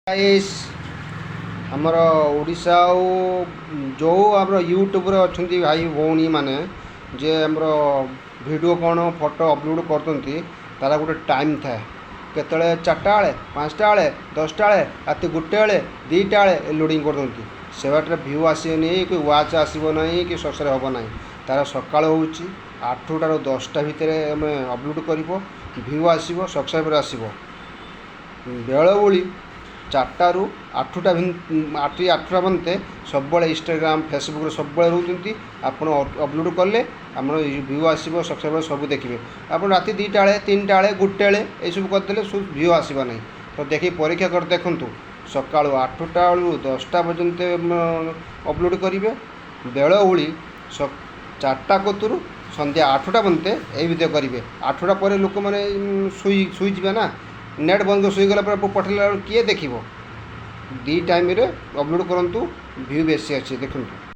Guys हमर ओडिशा जो आम यूट्यूब अच्छा भाई भौणी मैंने जे आमर वीडियो कौन फोटो अपलोड करते तार गोटे टाइम थाए केतले 4टा बेले 5टा बेले 10टा बेले राति 1टा बेले 2टा बेले लोडिंग करते से बाटे व्यू आसनी कि वाच आसब ना कि सब्सक्राइब हम ना तार सका हो 8टा ରୁ 10ଟା भितर आम अपलोड कर व्यू आसब सब्सक्राइबर आसब बेलबुली 4टा ରୁ 8ଟା 8ଟା बनते सब इंस्टाग्राम फेसबुक सब रोचे आपड़ अपलोड कले आम व्यू आसो सब्सक्राइबर सब देखिए आप राति 2टा बेले 3टा बेले 1टा बेले यू करदे सब व्यू आसब ना तो देखिए परीक्षा कर देखूँ सका 8टा ରୁ 10टा पर्यंत अपलोड करेंगे बेलबुली 4टा कतुरु संध्या 8टा बनते यही भिडियो करेंगे 8टा पर लोक मैंने शुईजे ना नेट बंद कर शुईगला पठेला किए देख 2 टाइम अपलोड करूँ व्यू बेसी अच्छे देखूँ।